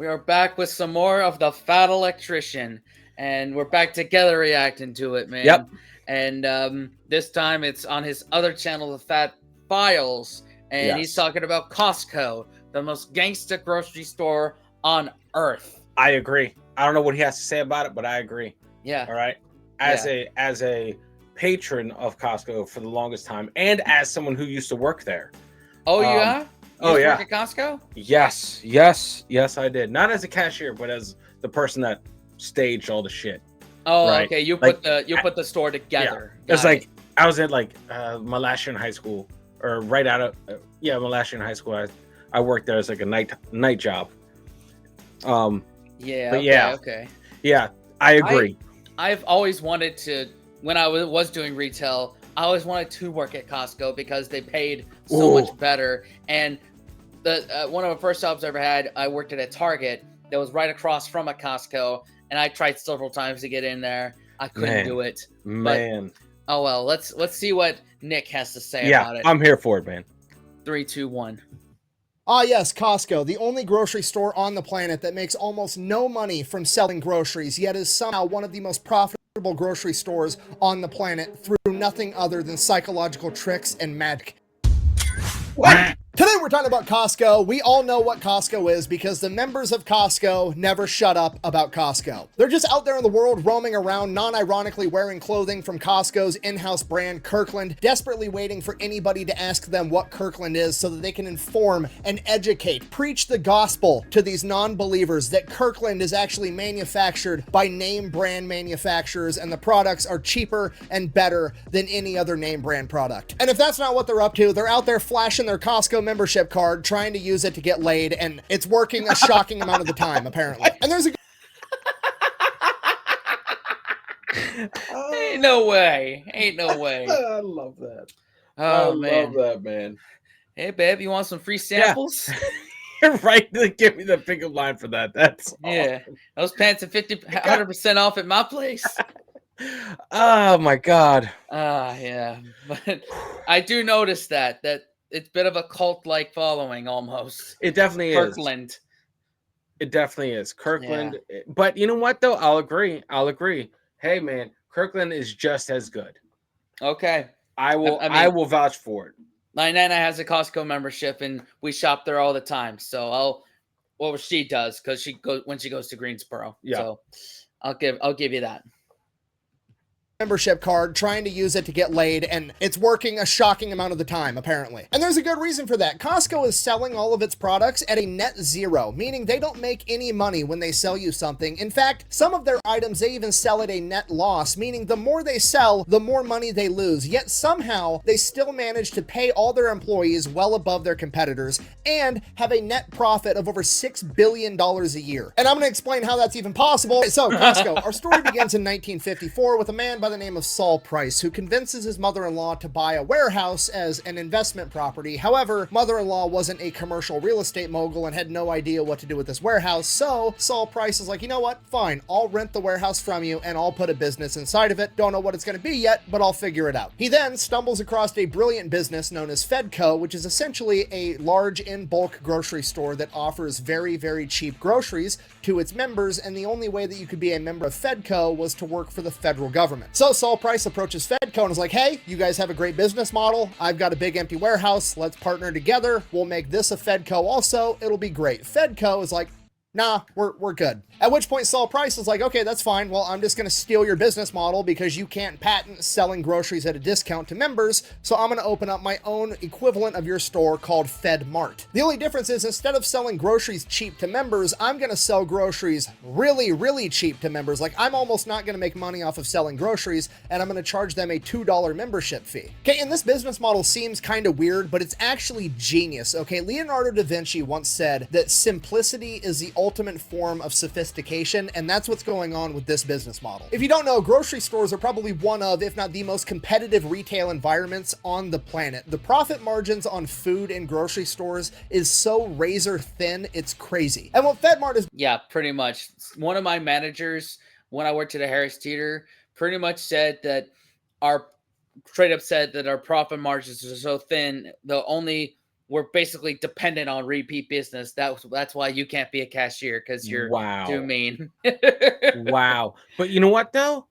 We are back with some more of the Fat Electrician, and we're back together reacting to it, man. Yep. And this time it's on his other channel, the Fat Files, and he's Yes. talking about Costco, the most gangster grocery store on earth. I agree. I don't know what he has to say about it, but I agree. Yeah. All right. Yeah. As a patron of Costco for the longest time, and as someone who used to work there. Oh, yeah? You Oh used to yeah. work at Costco? Yes, I did. Not as a cashier, but as the person that staged all the shit. Oh, Right. okay. You Like, put the store together. Yeah. It's Got like it. I was at like my last year in high school, or right out of my last year in high school. I worked there as like a night job. Yeah. But Okay. yeah. Okay. Yeah, I agree. I've always wanted to, when I was doing retail, I always wanted to work at Costco because they paid so much better. And the one of the first jobs I ever had, I worked at a Target that was right across from a Costco, and I tried several times to get in there. I couldn't do it. Man. But, oh well, let's see what Nick has to say about it. I'm here for it, man. 3, 2, 1. Ah, yes, Costco, the only grocery store on the planet that makes almost no money from selling groceries, yet is somehow one of the most profitable grocery stores on the planet through nothing other than psychological tricks and magic. What? Today we're talking about Costco. We all know what Costco is because the members of Costco never shut up about Costco. They're just out there in the world roaming around, non-ironically wearing clothing from Costco's in-house brand, Kirkland, desperately waiting for anybody to ask them what Kirkland is so that they can inform and educate, preach the gospel to these non-believers that Kirkland is actually manufactured by name brand manufacturers and the products are cheaper and better than any other name brand product. And if that's not what they're up to, they're out there flashing their Costco membership card, trying to use it to get laid, and it's working a shocking amount of the time, apparently. And there's a Ain't no way. Ain't no way. I love that. Oh man. love that, man. Hey babe, you want some free samples? You're right to give me the pickup line for that. That's Yeah. Those pants are 100% off at my place. Oh my god. Yeah. But I do notice that it's a bit of a cult-like following almost. It definitely is. Kirkland. It definitely is. Kirkland. But you know what though? I'll agree. Hey man, Kirkland is just as good. Okay. I will vouch for it. My Nana has a Costco membership and we shop there all the time. So she does because when she goes to Greensboro. Yeah. So I'll give you that. Membership card, trying to use it to get laid, and it's working a shocking amount of the time, apparently. And there's a good reason for that. Costco is selling all of its products at a net zero, meaning they don't make any money when they sell you something. In fact, some of their items, they even sell at a net loss, meaning the more they sell, the more money they lose. Yet somehow, they still manage to pay all their employees well above their competitors and have a net profit of over $6 billion a year. And I'm going to explain how that's even possible. So, Costco, our story begins in 1954 with a man by the name of Saul Price, who convinces his mother-in-law to buy a warehouse as an investment property. However, mother-in-law wasn't a commercial real estate mogul and had no idea what to do with this warehouse, so Saul Price is like, you know what, fine, I'll rent the warehouse from you and I'll put a business inside of it. Don't know what it's going to be yet, but I'll figure it out. He then stumbles across a brilliant business known as Fedco, which is essentially a large in-bulk grocery store that offers very, very cheap groceries to its members, and the only way that you could be a member of Fedco was to work for the federal government. So Saul Price approaches Fedco and is like, hey, you guys have a great business model. I've got a big empty warehouse. Let's partner together. We'll make this a Fedco also. It'll be great. Fedco is like, nah, we're good. At which point Saul Price is like, okay, that's fine. Well, I'm just going to steal your business model because you can't patent selling groceries at a discount to members. So I'm going to open up my own equivalent of your store called FedMart. The only difference is instead of selling groceries cheap to members, I'm going to sell groceries really, really cheap to members. Like I'm almost not going to make money off of selling groceries, and I'm going to charge them a $2 membership fee. Okay, and this business model seems kind of weird, but it's actually genius. Okay, Leonardo da Vinci once said that simplicity is the ultimate form of sophistication, and that's what's going on with this business model. If you don't know, grocery stores are probably one of, if not the most competitive retail environments on the planet. The profit margins on food in grocery stores is so razor thin, it's crazy. And what FedMart is... Yeah, pretty much. One of my managers, when I worked at a Harris Teeter, pretty much said that our profit margins are so thin, the only we're basically dependent on repeat business. That's why you can't be a cashier, because you're too mean. Wow. But you know what though?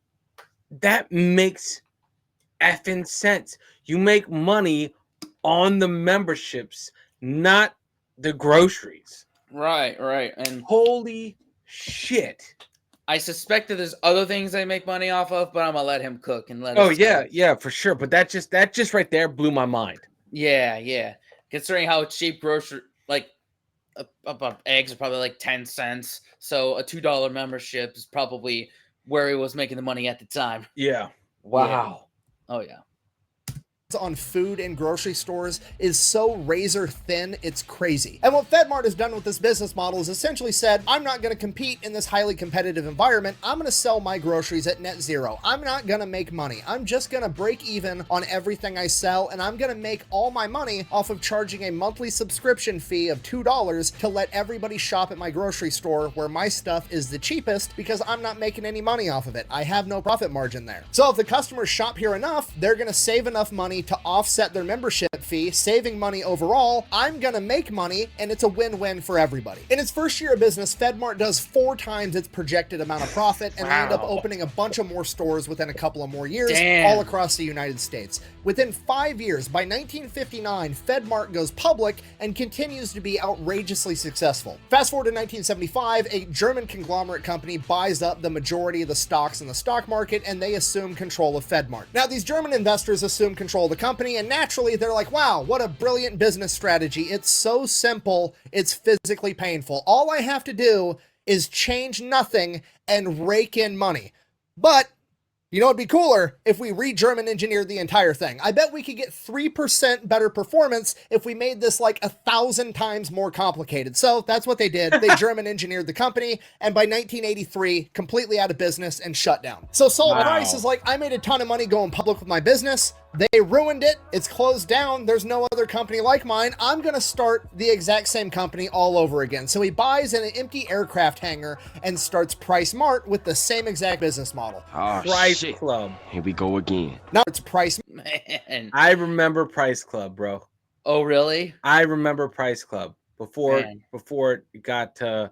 That makes effing sense. You make money on the memberships, not the groceries. Right. And holy shit. I suspect that there's other things they make money off of, but I'm gonna let him cook and let us. Oh yeah, yeah, for sure. But that just right there blew my mind. Yeah. Considering how cheap grocery, like eggs are probably like 10 cents, so a $2 membership is probably where he was making the money at the time. Yeah. Wow. Yeah. Oh yeah. On food in grocery stores is so razor thin, it's crazy. And what FedMart has done with this business model is essentially said, I'm not going to compete in this highly competitive environment. I'm going to sell my groceries at net zero. I'm not going to make money. I'm just going to break even on everything I sell, and I'm going to make all my money off of charging a monthly subscription fee of $2 to let everybody shop at my grocery store where my stuff is the cheapest, because I'm not making any money off of it. I have no profit margin there. So if the customers shop here enough, they're going to save enough money to offset their membership fee, saving money overall. I'm gonna make money, and it's a win-win for everybody. In its first year of business, FedMart does 4 times its projected amount of profit, and they end up opening a bunch of more stores within a couple of more years, all across the United States. Within 5 years, by 1959, FedMart goes public and continues to be outrageously successful. Fast forward to 1975, a German conglomerate company buys up the majority of the stocks in the stock market, and they assume control of FedMart. Now, these German investors assume control of the company, and naturally they're like, wow, what a brilliant business strategy. It's so simple, it's physically painful. All I have to do is change nothing and rake in money. But you know, it'd be cooler if we re-German engineered the entire thing. I bet we could get 3% better performance if we made this like 1,000 times more complicated. So that's what they did. They German engineered the company, and by 1983, completely out of business and shut down. So Salt Price is like, I made a ton of money going public with my business. They ruined it. It's closed down. There's no other company like mine. I'm going to start the exact same company all over again. So he buys an empty aircraft hangar and starts Price Mart with the same exact business model. Oh, Price shit. Club. Here we go again. Now it's Price. Man. I remember Price Club, bro. Oh, really? I remember Price Club before it got to.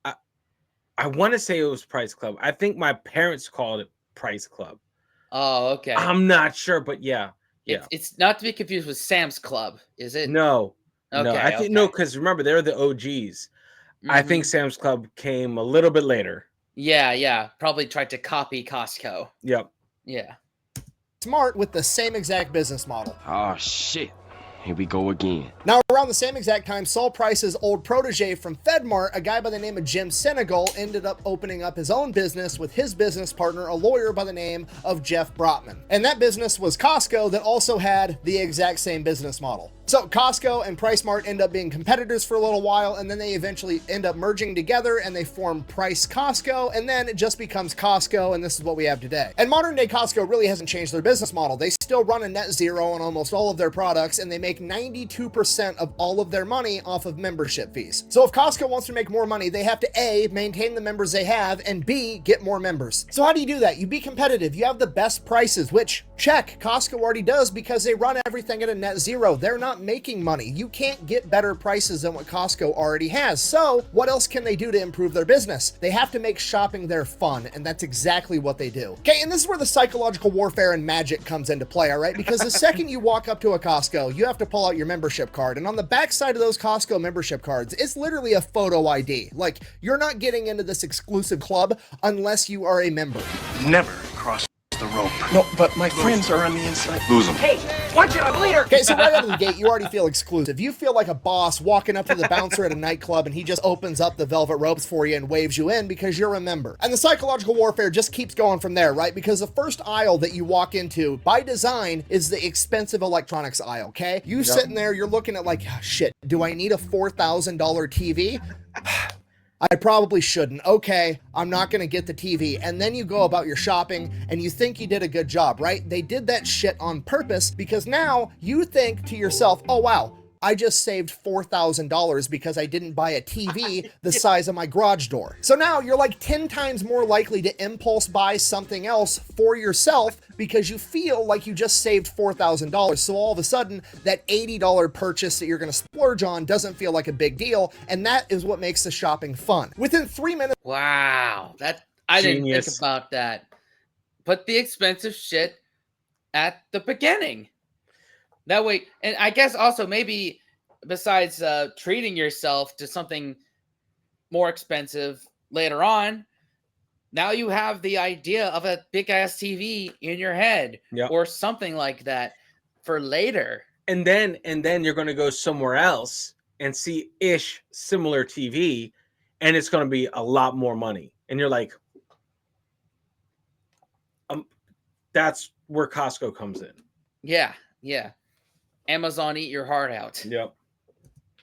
I want to say it was Price Club. I think my parents called it Price Club. Oh, okay. I'm not sure, but yeah. It's not to be confused with Sam's Club, is it? No. Okay, no. I think no, because remember they're the OGs. Mm-hmm. I think Sam's Club came a little bit later. Yeah. Probably tried to copy Costco. Yep. Yeah. Smart with the same exact business model. Oh shit. Here we go again. Now, around the same exact time, Saul Price's old protege from FedMart, a guy by the name of Jim Senegal, ended up opening up his own business with his business partner, a lawyer by the name of Jeff Brotman. And that business was Costco, that also had the exact same business model. So Costco and Price Mart end up being competitors for a little while, and then they eventually end up merging together and they form Price Costco, and then it just becomes Costco, and this is what we have today. And modern day Costco really hasn't changed their business model. They still run a net zero on almost all of their products, and they make 92% of all of their money off of membership fees. So if Costco wants to make more money, they have to A, maintain the members they have, and B, get more members. So how do you do that? You be competitive. You have the best prices, which check, Costco already does because they run everything at a net zero. They're not making money. You can't get better prices than what Costco already has. So what else can they do to improve their business? They have to make shopping there fun, and that's exactly what they do. Okay, and this is where the psychological warfare and magic comes into play, all right? Because the second you walk up to a Costco, you have to pull out your membership card, and on the back side of those Costco membership cards, it's literally a photo ID. Like, you're not getting into this exclusive club unless you are a member. Never cross the rope. No, but my friends are on the inside. Lose them. Hey, watch it, leader! Okay, so right out of the gate, you already feel exclusive. You feel like a boss walking up to the bouncer at a nightclub, and he just opens up the velvet ropes for you and waves you in because you're a member. And the psychological warfare just keeps going from there, right? Because the first aisle that you walk into, by design, is the expensive electronics aisle, okay? You sitting there, you're looking at like, oh, shit, do I need a $4,000 TV? I probably shouldn't. Okay, I'm not going to get the TV. And then you go about your shopping and you think you did a good job, right? They did that shit on purpose because now you think to yourself, oh wow, I just saved $4,000 because I didn't buy a TV the size of my garage door. So now you're like 10 times more likely to impulse buy something else for yourself because you feel like you just saved $4,000. So all of a sudden, that $80 purchase that you're going to splurge on doesn't feel like a big deal. And that is what makes the shopping fun. Within 3 minutes. Wow. I didn't think Genius. about that. Put the expensive shit at the beginning. That way, and I guess also maybe besides treating yourself to something more expensive later on, now you have the idea of a big ass TV in your head or something like that for later. And then you're going to go somewhere else and see similar TV, and it's going to be a lot more money. And you're like, that's where Costco comes in. Yeah. Amazon eat your heart out. Yep.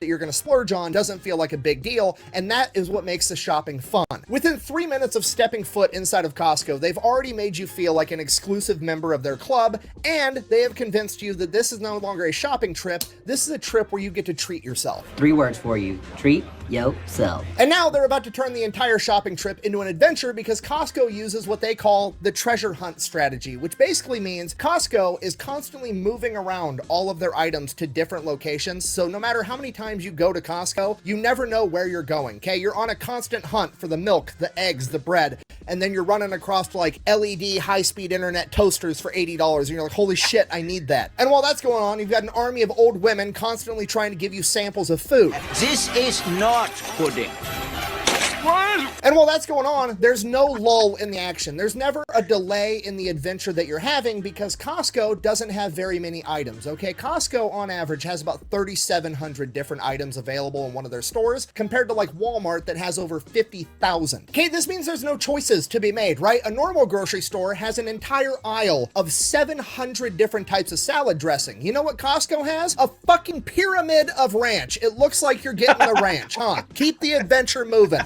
That you're going to splurge on doesn't feel like a big deal, and that is what makes the shopping fun. Within 3 minutes of stepping foot inside of Costco, they've already made you feel like an exclusive member of their club, and they have convinced you that this is no longer a shopping trip, this is a trip where you get to treat yourself. 3 words for you: treat yourself. And now they're about to turn the entire shopping trip into an adventure because Costco uses what they call the treasure hunt strategy, which basically means Costco is constantly moving around all of their items to different locations, so no matter how many times you go to Costco, you never know where you're going, okay? You're on a constant hunt for the milk, the eggs, the bread, and then you're running across like LED high-speed internet toasters for $80, and you're like, holy shit, I need that. And while that's going on, you've got an army of old women constantly trying to give you samples of food. This is not pudding. And while that's going on, there's no lull in the action. There's never a delay in the adventure that you're having because Costco doesn't have very many items, okay? Costco, on average, has about 3,700 different items available in one of their stores compared to like Walmart that has over 50,000. Okay, this means there's no choices to be made, right? A normal grocery store has an entire aisle of 700 different types of salad dressing. You know what Costco has? A fucking pyramid of ranch. It looks like you're getting the ranch, huh? Keep the adventure moving.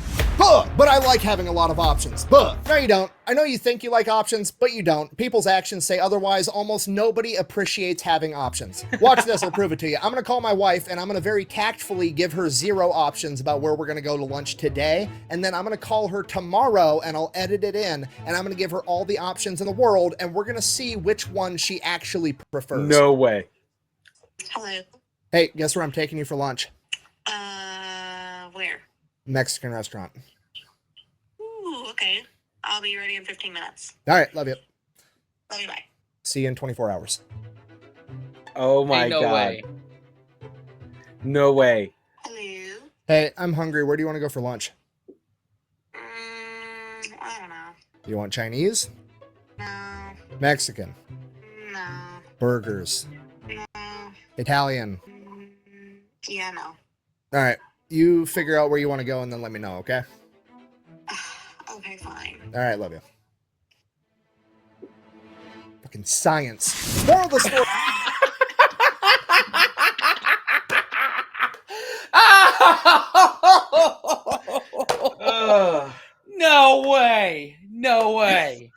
But I like having a lot of options. No, you don't. I know you think you like options, but you don't. People's actions say otherwise. Almost nobody appreciates having options. Watch this, I'll prove it to you. I'm gonna call my wife and I'm gonna very tactfully give her 0 options about where we're gonna go to lunch today. And then I'm gonna call her tomorrow and I'll edit it in and I'm gonna give her all the options in the world and we're gonna see which one she actually prefers. No way. Hello. Hey, guess where I'm taking you for lunch? Where? Mexican restaurant. Ooh, okay. I'll be ready in 15 minutes. All right, love you. Love you, bye. See you in 24 hours. Oh my Ain't no God. way. No way. Hello. Hey, I'm hungry. Where do you want to go for lunch? I don't know. You want Chinese? No. Mexican? No. Burgers? No. Italian? Yeah, no. All right. You figure out where you want to go and then let me know, okay? Okay, fine. All right, love you. Fucking science. Moral of the story. No way. No way.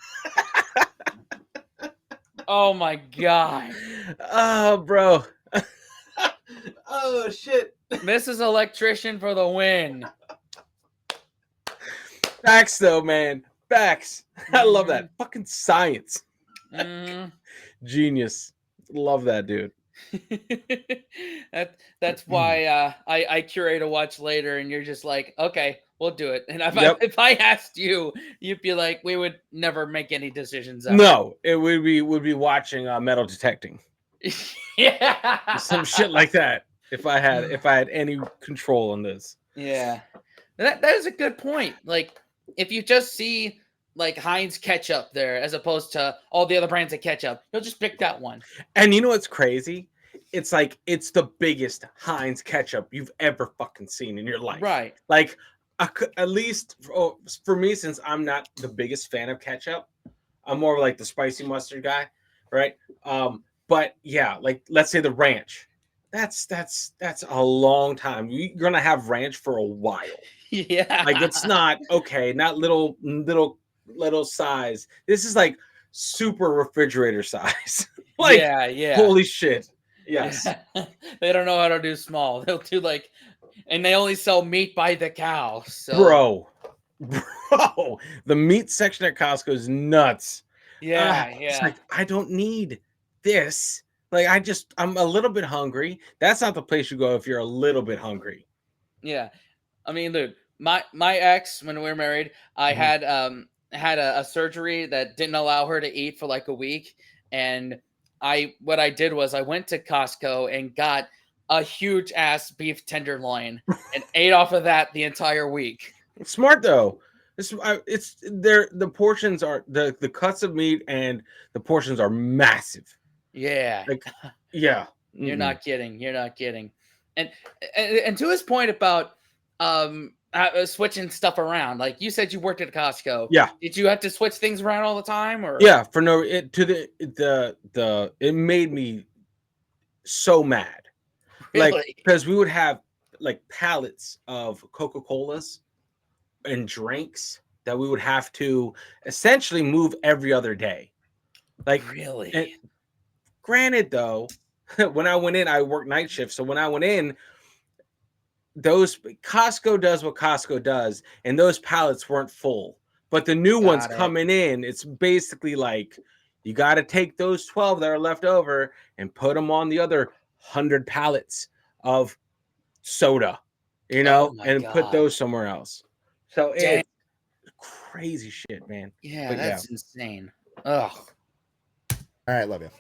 Oh my God. Oh, bro. Oh, shit. Mrs. Electrician for the win. Facts, though, man. Facts. I love that. Fucking science. Genius. Love that, dude. That's why I curate a watch later, and you're just like, okay, we'll do it. And if I asked you, you'd be like, we would never make any decisions. Ever. No, it would be watching metal detecting. Yeah, Some shit like that. If I had any control on this. Yeah, that is a good point. Like, if you just see like Heinz ketchup there, as opposed to all the other brands of ketchup, you'll just pick that one. And you know what's crazy? It's like it's the biggest Heinz ketchup you've ever fucking seen in your life. Right. Like, at least for me, since I'm not the biggest fan of ketchup, I'm more like the spicy mustard guy, right? But yeah, like let's say the ranch. That's a long time. You're gonna have ranch for a while. Yeah. Like it's not okay, not little size. This is like super refrigerator size. Like yeah. holy shit. Yes. Yeah. They don't know how to do small. They'll do like, and they only sell meat by the cow. So Bro, the meat section at Costco is nuts. yeah, It's yeah, like I don't need this. Like I'm a little bit hungry. That's not the place you go if you're a little bit hungry. yeah. I mean, dude, my ex, when we were married, I Mhm. had a surgery that didn't allow her to eat for like a week, and what I did was I went to Costco and got a huge ass beef tenderloin and ate off of that the entire week. It's smart though. It's there. The portions are the cuts of meat and the portions are massive. Yeah, Like, yeah. you're Mm-mm. not kidding. You're not kidding. And and to his point about switching stuff around, like you said, you worked at Costco. Yeah. Did you have to switch things around all the time, or Yeah. For no, it to the it made me so mad. Like, really? because we would have like pallets of Coca-Colas and drinks that we would have to essentially move every other day. Like, and Really? granted though, when I went in, I worked night shift. So when I went in, those Costco does what Costco does, and those pallets weren't full. But the new ones Got it. coming in, it's basically like you got to take those 12 that are left over and put them on the other 100 pallets of soda, Oh my and put god. those somewhere else. So Dang. it's crazy shit, man. Yeah, But yeah, that's insane. Ugh, All right, love you.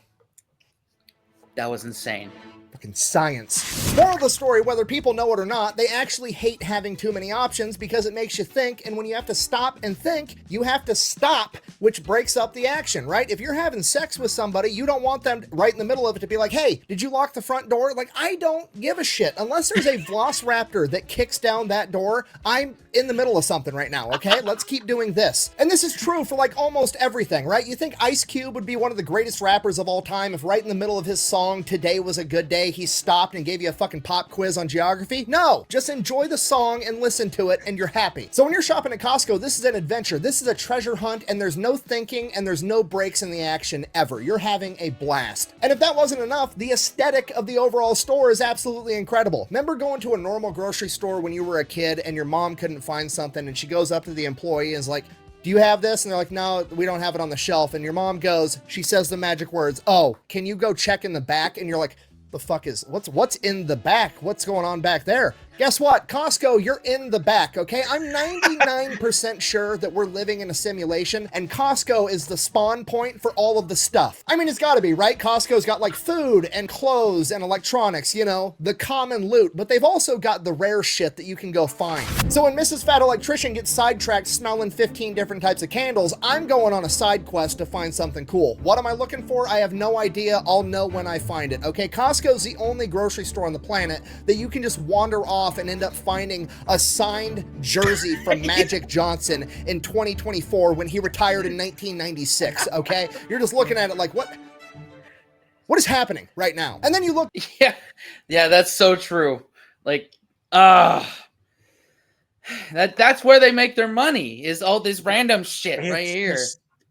that was insane. Fucking science. Moral of the story, whether people know it or not, they actually hate having too many options because it makes you think, and when you have to stop and think, you have to stop, which breaks up the action, right? If you're having sex with somebody, you don't want them right in the middle of it to be like, hey, did you lock the front door? Like, I don't give a shit. Unless there's a velociraptor that kicks down that door, I'm in the middle of something right now, okay? Let's keep doing this. And this is true for like almost everything, right? You think Ice Cube would be one of the greatest rappers of all time if right in the middle of his song, Today Was a Good Day, he stopped and gave you a fucking pop quiz on geography? No, just enjoy the song and listen to it and you're happy. So when you're shopping at Costco, this is an adventure. This is a treasure hunt and there's no thinking and there's no breaks in the action ever. You're having a blast. And if that wasn't enough, the aesthetic of the overall store is absolutely incredible. Remember going to a normal grocery store when you were a kid and your mom couldn't find something and she goes up to the employee and is like, do you have this? And they're like, no, we don't have it on the shelf. And your mom goes, she says the magic words, oh, can you go check in the back? And you're like, the fuck is, what's in the back? What's going on back there? Guess what? Costco, you're in the back, okay? I'm 99% sure that we're living in a simulation and Costco is the spawn point for all of the stuff. I mean, it's gotta be, right? Costco's got like food and clothes and electronics, you know, the common loot, but they've also got the rare shit that you can go find. So when Mrs. Fat Electrician gets sidetracked smelling 15 different types of candles, I'm going on a side quest to find something cool. What am I looking for? I have no idea. I'll know when I find it, okay? Costco's the only grocery store on the planet that you can just wander off and end up finding a signed jersey from Magic Johnson in 2024 when he retired in 1996, okay? You're just looking at it like, what is happening right now? And then you look. Yeah, that's so true. Like, that's where they make their money, is all this random shit right here.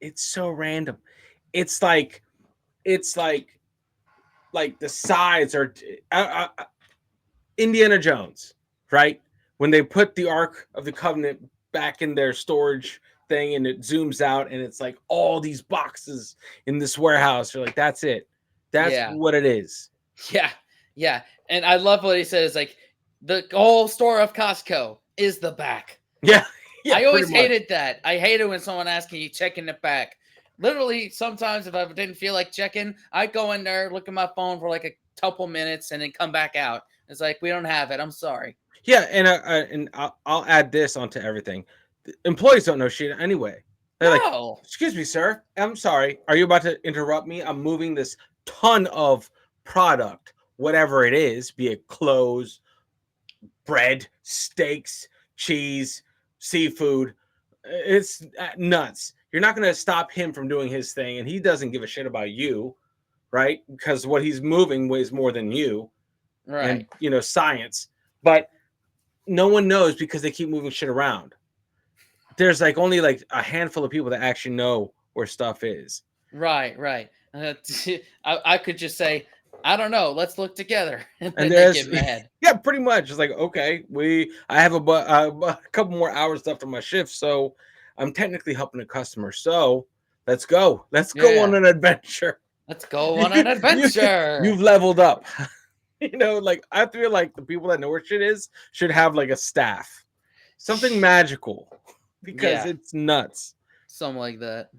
It's so random. It's like the sides are Indiana Jones, right? When they put the Ark of the Covenant back in their storage thing and it zooms out and it's like all these boxes in this warehouse. You're like, that's it. That's what it is. Yeah. Yeah. And I love what he says, like, the whole store of Costco is the back. Yeah. I always hated that. I hated when someone asked, can you check in the back? Literally, sometimes if I didn't feel like checking, I'd go in there, look at my phone for like a couple minutes, and then come back out. It's like, we don't have it. I'm sorry. Yeah, and I'll add this onto everything. The employees don't know shit anyway. They're like, excuse me, sir. I'm sorry. Are you about to interrupt me? I'm moving this ton of product, whatever it is, be it clothes, bread, steaks, cheese, seafood. It's nuts. You're not going to stop him from doing his thing, and he doesn't give a shit about you, right? Because what he's moving weighs more than you, right? And science, but no one knows because they keep moving shit around. There's like only like a handful of people that actually know where stuff is. Right. I could just say, I don't know. Let's look together. And then And they there's get mad. yeah, pretty much. It's like, okay, I have a couple more hours left on my shift, so I'm technically helping a customer. So let's go. Let's go on Yeah. an adventure. Let's go on an adventure. You've leveled up. You know, like I feel like the people that know where shit is should have like a staff, something magical, because Yeah. it's nuts. Something like that.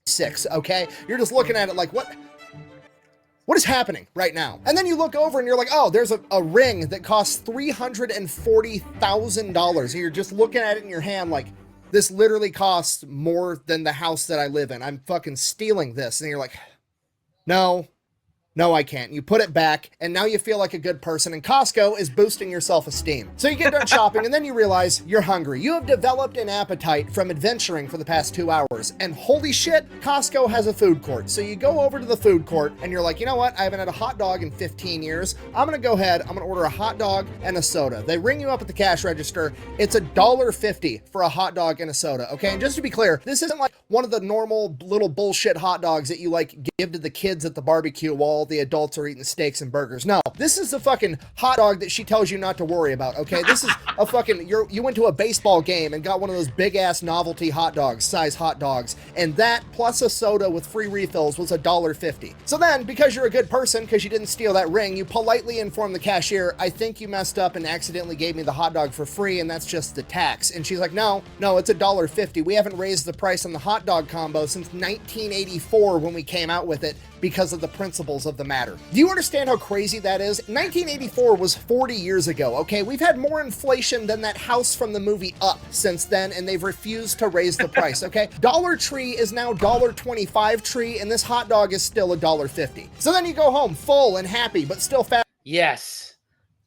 6, okay? You're just looking at it like, what is happening right now? And then you look over and you're like, oh, there's a ring that costs $340,000. And you're just looking at it in your hand like, this literally costs more than the house that I live in. I'm fucking stealing this. And you're like, no, I can't. You put it back, and now you feel like a good person, and Costco is boosting your self-esteem. So you get done shopping, and then you realize you're hungry. You have developed an appetite from adventuring for the past 2 hours, and holy shit, Costco has a food court. So you go over to the food court, and you're like, you know what? I haven't had a hot dog in 15 years. I'm gonna go ahead, I'm gonna order a hot dog and a soda. They ring you up at the cash register. It's $1.50 for a hot dog and a soda, okay? And just to be clear, this isn't like one of the normal little bullshit hot dogs that you like give to the kids at the barbecue while the adults are eating steaks and burgers. No, this is the fucking hot dog that she tells you not to worry about, okay? This is a fucking, you went to a baseball game and got one of those big ass novelty hot dogs, size hot dogs, and that plus a soda with free refills was $1.50. So then, because you're a good person, because you didn't steal that ring, you politely inform the cashier, I think you messed up and accidentally gave me the hot dog for free, and that's just the tax. And she's like, no, it's $1.50. We haven't raised the price on the hot dog combo since 1984 when we came out with it, because of the principles of the matter. Do you understand how crazy that is? 1984 was 40 years ago, okay? We've had more inflation than that house from the movie Up since then, and they've refused to raise the price, okay? Dollar Tree is now $1.25 tree, and this hot dog is still $1.50. So then you go home full and happy, but still fat. Yes.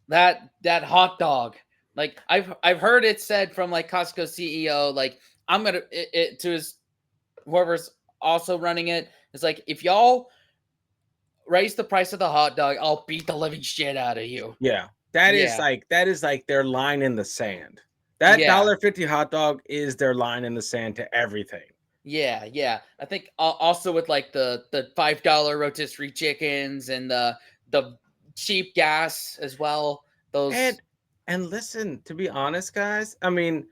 That hot dog. Like I've heard it said from like Costco CEO, like I'm gonna it to his whoever's also running it. It's like, if y'all raise the price of the hot dog, I'll beat the living shit out of you. Yeah. That is like their line in the sand. That $1.50 hot dog is their line in the sand to everything. Yeah. I think also with like the $5 rotisserie chickens and the cheap gas as well. Those and listen, to be honest, guys, I mean,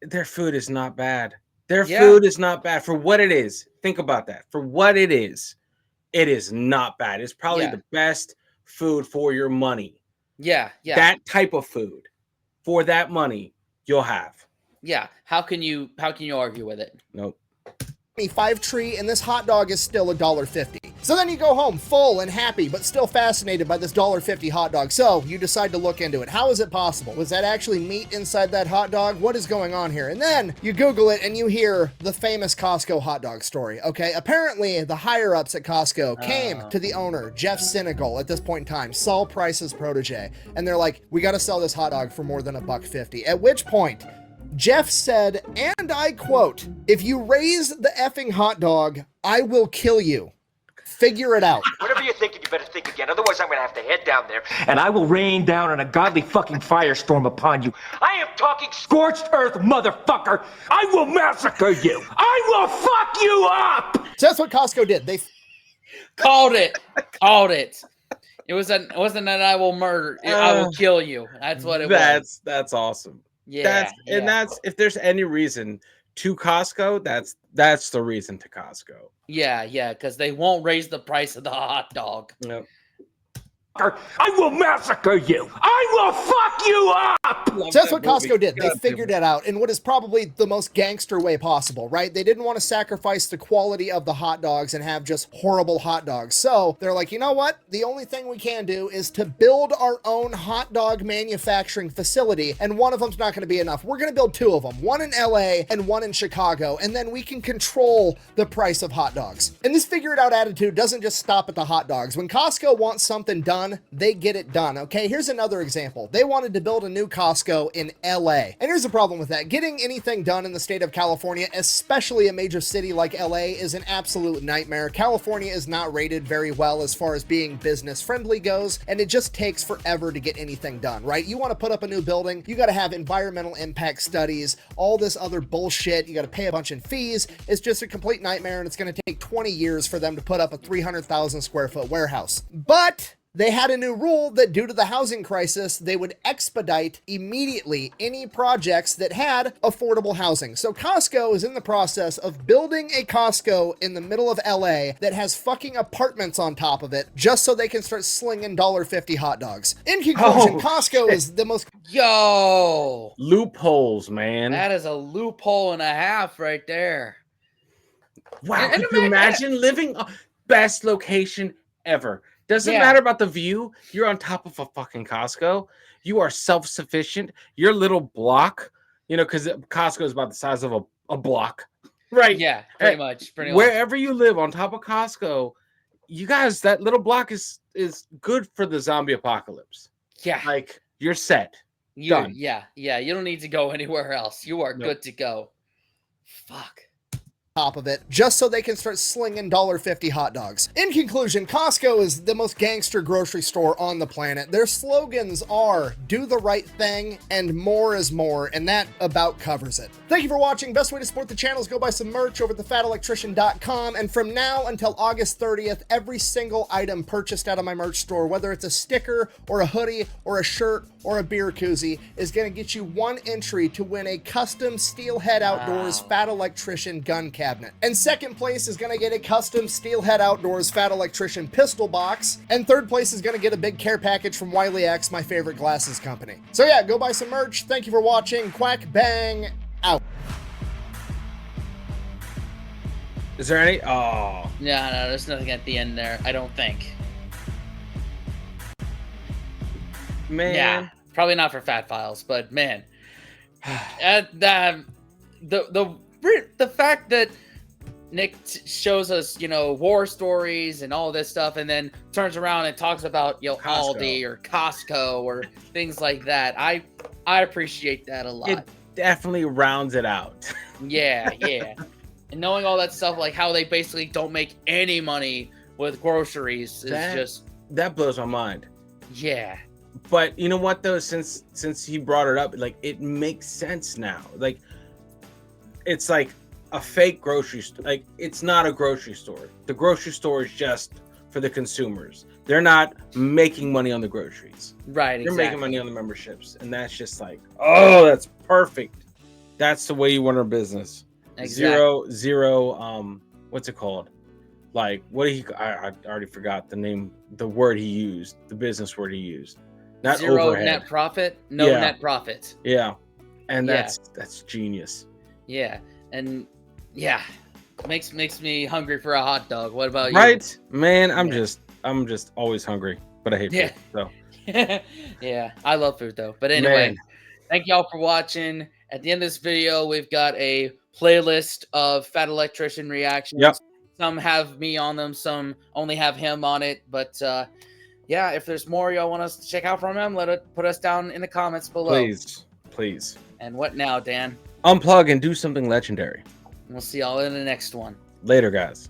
their food is not bad. Their Yeah. food is not bad for what it is. Think about that. For what it is not bad. It's probably the best food for your money. Yeah. That type of food for that money you'll have. Yeah. How can you argue with it? Nope. 5 tree, and this hot dog is still $1.50. So then you go home full and happy, but still fascinated by this $1.50 hot dog. So you decide to look into it. How is it possible? Was that actually meat inside that hot dog? What is going on here? And then you Google it and you hear the famous Costco hot dog story. Okay, apparently the higher ups at Costco came to the owner, Jeff Sinegal, at this point in time, Saul Price's protege, and they're like, we got to sell this hot dog for more than $1.50. At which point, Jeff said, and I quote, if you raise the effing hot dog, I will kill you. Figure it out. Whatever you're thinking, you better think again. Otherwise, I'm gonna have to head down there, and I will rain down an ungodly fucking firestorm upon you. I am talking scorched earth, motherfucker. I will massacre you. I will fuck you up. So that's what Costco did. They called it. It wasn't an I will murder. I will kill you. That's what it was. That's awesome. Yeah. That's if there's any reason to Costco, that's the reason to Costco. Yeah, because they won't raise the price of the hot dog. Nope. I will massacre you. I will fuck you up. So that's what Costco did. They figured it out in what is probably the most gangster way possible, right? They didn't want to sacrifice the quality of the hot dogs and have just horrible hot dogs. So they're like, you know what? The only thing we can do is to build our own hot dog manufacturing facility, and one of them's not going to be enough. We're going to build 2 of them, one in LA and one in Chicago, and then we can control the price of hot dogs. And this figure it out attitude doesn't just stop at the hot dogs. When Costco wants something done, done, they get it done, okay? Here's another example. They wanted to build a new Costco in LA. And here's the problem with that. Getting anything done in the state of California, especially a major city like LA, is an absolute nightmare. California is not rated very well as far as being business friendly goes, and it just takes forever to get anything done, right? You want to put up a new building, you got to have environmental impact studies, all this other bullshit. You got to pay a bunch in fees. It's just a complete nightmare, and it's going to take 20 years for them to put up a 300,000 square foot warehouse. But they had a new rule that due to the housing crisis, they would expedite immediately any projects that had affordable housing. So Costco is in the process of building a Costco in the middle of LA that has fucking apartments on top of it, just so they can start slinging $1.50 hot dogs. In conclusion, Costco is the most... Yo! Loopholes, man. That is a loophole and a half right there. Wow, could you imagine living best location ever? Doesn't matter about the view. You're on top of a fucking Costco. You are self-sufficient. Your little block, you know, because Costco is about the size of a block, right? Yeah, pretty much. Wherever you live on top of Costco, you guys, that little block is good for the zombie apocalypse. Yeah, like you're set. Done. Yeah. You don't need to go anywhere else. You are good to go. Fuck. Top of it, just so they can start slinging $1.50 hot dogs. In conclusion, Costco is the most gangster grocery store on the planet. Their slogans are do the right thing and more is more, and that about covers it. Thank you for watching. Best way to support the channel is go buy some merch over at thefatelectrician.com, and from now until August 30th, every single item purchased out of my merch store, whether it's a sticker or a hoodie or a shirt or a beer koozie, is going to get you one entry to win a custom Steelhead Outdoors Fat Electrician gun cabinet. And second place is going to get a custom Steelhead Outdoors Fat Electrician pistol box. And third place is going to get a big care package from Wiley X, my favorite glasses company. So yeah, go buy some merch. Thank you for watching. Quack Bang out. Is there any? Oh. No, there's nothing at the end there, I don't think. Man. Yeah, probably not for Fat Files, but man. The fact that Nick shows us, you know, war stories and all this stuff, and then turns around and talks about, you know, Aldi or Costco or things like that. I appreciate that a lot. It definitely rounds it out. Yeah. And knowing all that stuff, like how they basically don't make any money with groceries, is that blows my mind. Yeah. But you know what though? Since he brought it up, like it makes sense now. Like it's like a fake grocery store. Like it's not a grocery store. The grocery store is just for the consumers. They're not making money on the groceries. Right. They're making money on the memberships, and that's just like, oh, that's perfect. That's the way you run a business. Exactly. Zero. What's it called? Like what I already forgot the name. The word he used. The business word he used. Not zero overhead. Net profit. No net profit. Yeah, and that's genius. Yeah, and yeah, makes me hungry for a hot dog. What about you? Right, man. I'm just always hungry, but I hate food. So yeah, I love food though. But anyway, thank y'all for watching. At the end of this video, we've got a playlist of Fat Electrician reactions. Yep. Some have me on them, some only have him on it. But yeah, if there's more y'all want us to check out from him, put us down in the comments below. Please. And what now, Dan? Unplug and do something legendary. We'll see y'all in the next one. Later, guys.